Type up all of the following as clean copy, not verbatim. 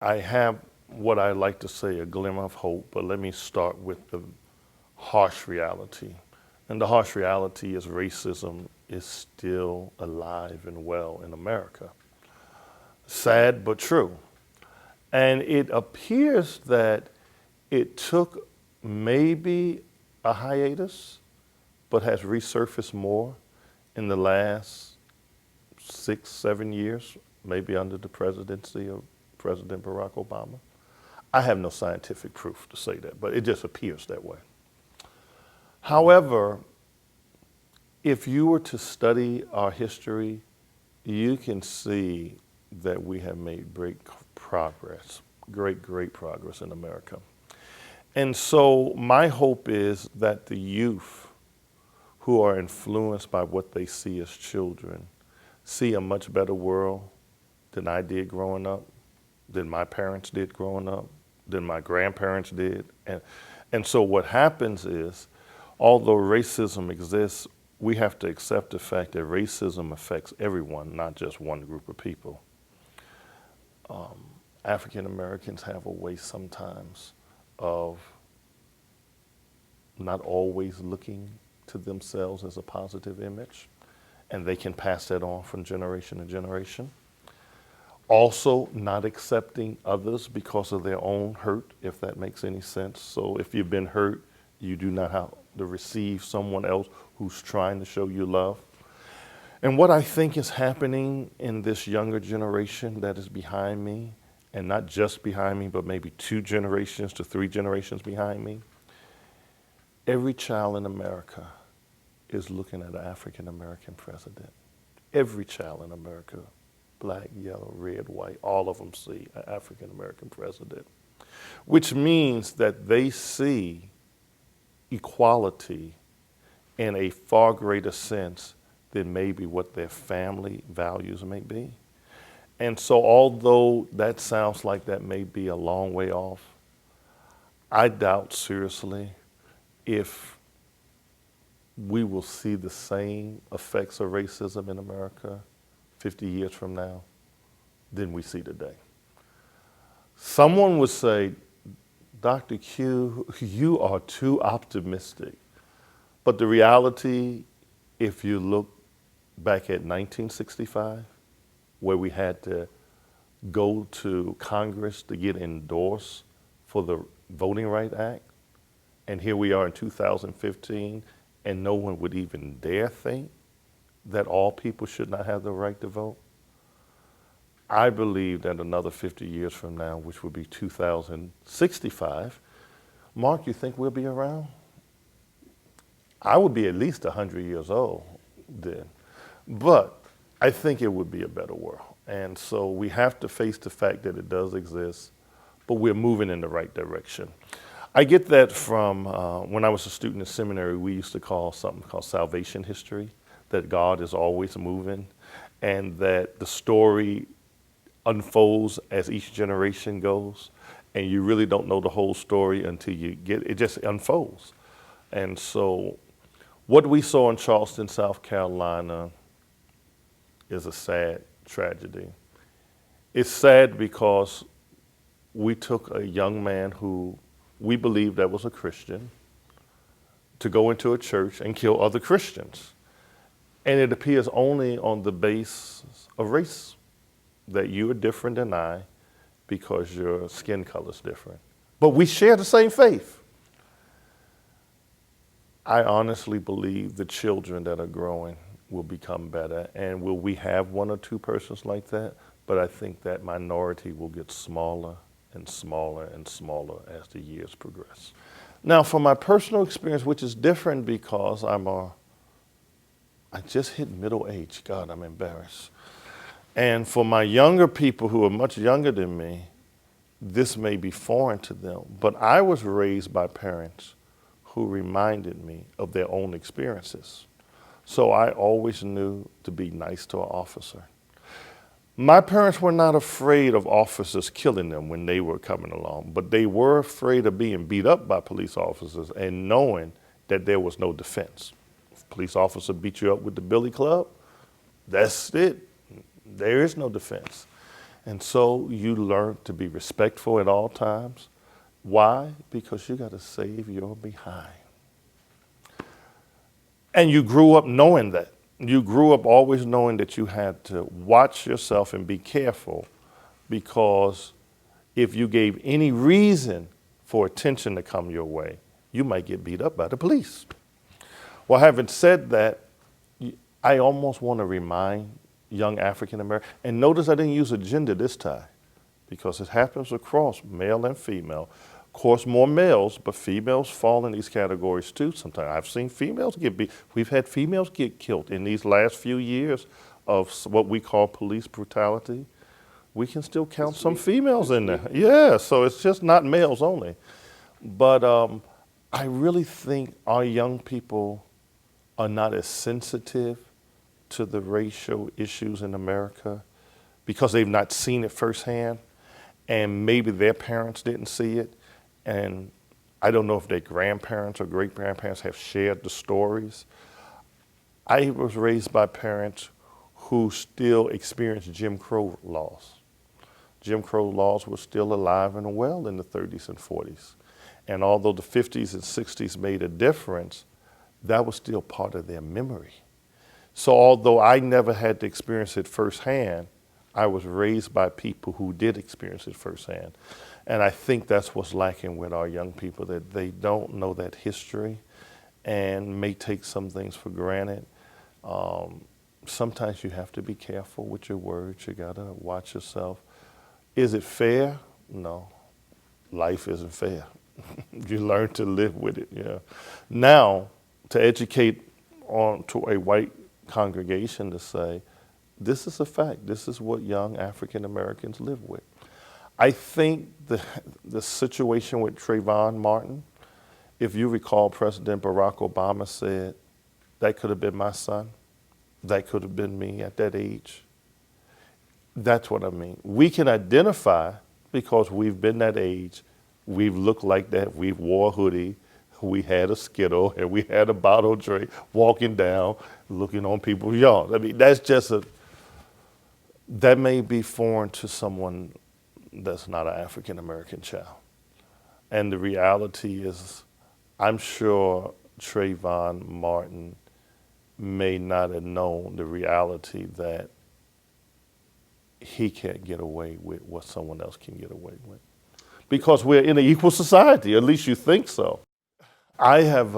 I have what I like to say a glimmer of hope, but let me start with the harsh reality. And the harsh reality is racism is still alive and well in America. Sad but true. And it appears that it took maybe a hiatus, but has resurfaced more in the last 6, 7 years, maybe under the presidency of President Barack Obama. I have no scientific proof to say that, but it just appears that way. However, if you were to study our history, you can see that we have made great progress, great progress in America. And so my hope is that the youth who are influenced by what they see as children see a much better world than I did growing up, than my parents did growing up, than my grandparents did. And so what happens is, although racism exists, we have to accept the fact that racism affects everyone, not just one group of people. African Americans have a way sometimes of not always looking to themselves as a positive image, and they can pass that on from generation to generation. Also, not accepting others because of their own hurt, if that makes any sense. So if you've been hurt, you do not have to receive someone else who's trying to show you love. And what I think is happening in this younger generation that is behind me, and not just behind me, but maybe 2 generations to 3 generations behind me, every child in America is looking at an African American president. Every child in America, black, yellow, red, white, all of them see an African American president, which means that they see equality in a far greater sense than maybe what their family values may be. And so although that sounds like that may be a long way off, I doubt seriously if we will see the same effects of racism in America 50 years from now than we see today. Someone would say, Dr. Q, you are too optimistic. But the reality, if you look back at 1965, where we had to go to Congress to get endorsed for the Voting Rights Act, and here we are in 2015, and no one would even dare think that all people should not have the right to vote. I believe that another 50 years from now, which would be 2065, Mark, you think we'll be around? I would be at least 100 years old then. But I think it would be a better world. And so we have to face the fact that it does exist, but we're moving in the right direction. I get that from when I was a student in seminary, we used to call something called salvation history, that God is always moving and that the story unfolds as each generation goes, and you really don't know the whole story until you get it, just unfolds. And so what we saw in Charleston, South Carolina is a sad tragedy. It's sad because we took a young man who we believed that was a Christian to go into a church and kill other Christians. And it appears only on the basis of race, that you are different than I because your skin color is different. But we share the same faith. I honestly believe the children that are growing will become better. And will we have 1 or 2 persons like that? But I think that minority will get smaller and smaller and smaller as the years progress. Now, for my personal experience, which is different because I just hit middle age. God, I'm embarrassed. And for my younger people who are much younger than me, this may be foreign to them. But I was raised by parents who reminded me of their own experiences. So I always knew to be nice to an officer. My parents were not afraid of officers killing them when they were coming along, but they were afraid of being beat up by police officers and knowing that there was no defense. If a police officer beat you up with the billy club, that's it. There is no defense. And so you learn to be respectful at all times. Why? Because you got to save your behind. And you grew up knowing that. You grew up always knowing that you had to watch yourself and be careful, because if you gave any reason for attention to come your way, you might get beat up by the police. Well, having said that, I almost want to remind young African Americans, and notice I didn't use a gender this time, because it happens across male and female. Of course, more males, but females fall in these categories too sometimes. I've seen females get beat. We've had females get killed in these last few years of what we call police brutality. We can still count some females in there. Yeah, so it's just not males only. But I really think our young people are not as sensitive to the racial issues in America because they've not seen it firsthand, and maybe their parents didn't see it. And I don't know if their grandparents or great-grandparents have shared the stories. I was raised by parents who still experienced Jim Crow laws. Jim Crow laws were still alive and well in the 30s and 40s. And although the 50s and 60s made a difference, that was still part of their memory. So although I never had to experience it firsthand, I was raised by people who did experience it firsthand. And I think that's what's lacking with our young people, that they don't know that history and may take some things for granted. Sometimes you have to be careful with your words. You gotta watch yourself. Is it fair? No. Life isn't fair. You learn to live with it. Yeah. Now, to educate to a white congregation to say, this is a fact. This is what young African Americans live with. I think the situation with Trayvon Martin, if you recall, President Barack Obama said, that could have been my son. That could have been me at that age. That's what I mean. We can identify because we've been that age. We've looked like that. We've wore a hoodie. We had a Skittle and we had a bottle tray walking down, looking on people's yards. I mean, that's just that may be foreign to someone that's not an African American child. And the reality is, I'm sure Trayvon Martin may not have known the reality that he can't get away with what someone else can get away with. Because we're in an equal society, at least you think so. I have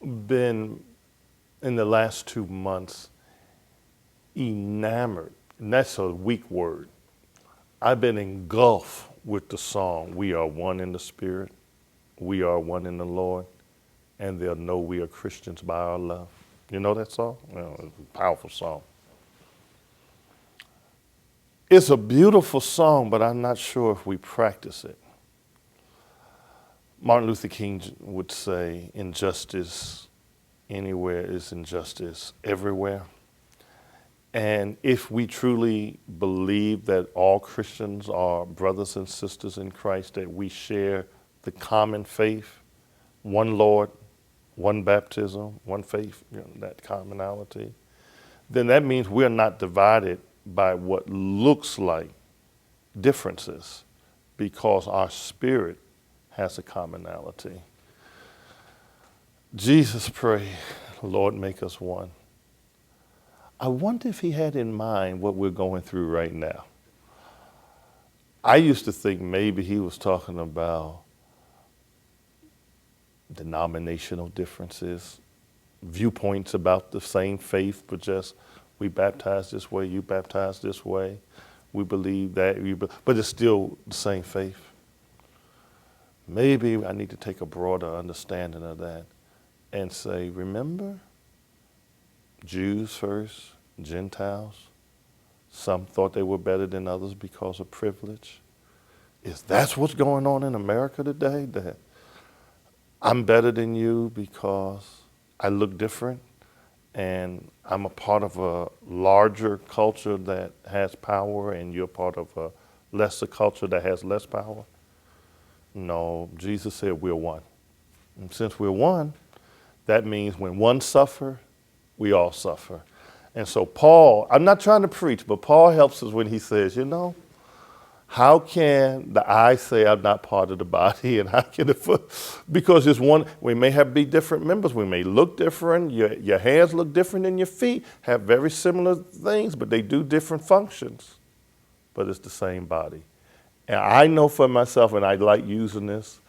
been, in the last 2 months, enamored, and that's a weak word. I've been engulfed with the song, "We Are One in the Spirit, We Are One in the Lord, and they'll know we are Christians by our love." You know that song? Well, it's a powerful song. It's a beautiful song, but I'm not sure if we practice it. Martin Luther King would say, injustice anywhere is injustice everywhere. And if we truly believe that all Christians are brothers and sisters in Christ, that we share the common faith, one Lord, one baptism, one faith, that commonality, then that means we're not divided by what looks like differences, because our spirit has a commonality. Jesus prayed, "Lord, make us one." I wonder if he had in mind what we're going through right now. I used to think maybe he was talking about denominational differences, viewpoints about the same faith, but just we baptize this way, you baptize this way. We believe that, but it's still the same faith. Maybe I need to take a broader understanding of that and say, remember, Jews first, Gentiles. Some thought they were better than others because of privilege. Is that what's going on in America today? That I'm better than you because I look different and I'm a part of a larger culture that has power and you're part of a lesser culture that has less power? No, Jesus said we're one. And since we're one, that means when one suffers, we all suffer. And so Paul, I'm not trying to preach, but Paul helps us when he says, how can the eye say I'm not part of the body, and how can the foot? Because it's one. We may be different members. We may look different. Your hands look different than your feet. Have very similar things, but they do different functions. But it's the same body. And I know for myself, and I like using this.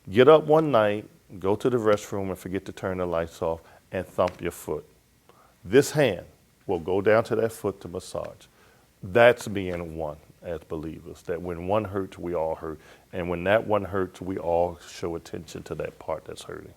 Get up one night, go to the restroom, and forget to turn the lights off, and thump your foot. This hand will go down to that foot to massage. That's being one as believers, that when one hurts, we all hurt. And when that one hurts, we all show attention to that part that's hurting.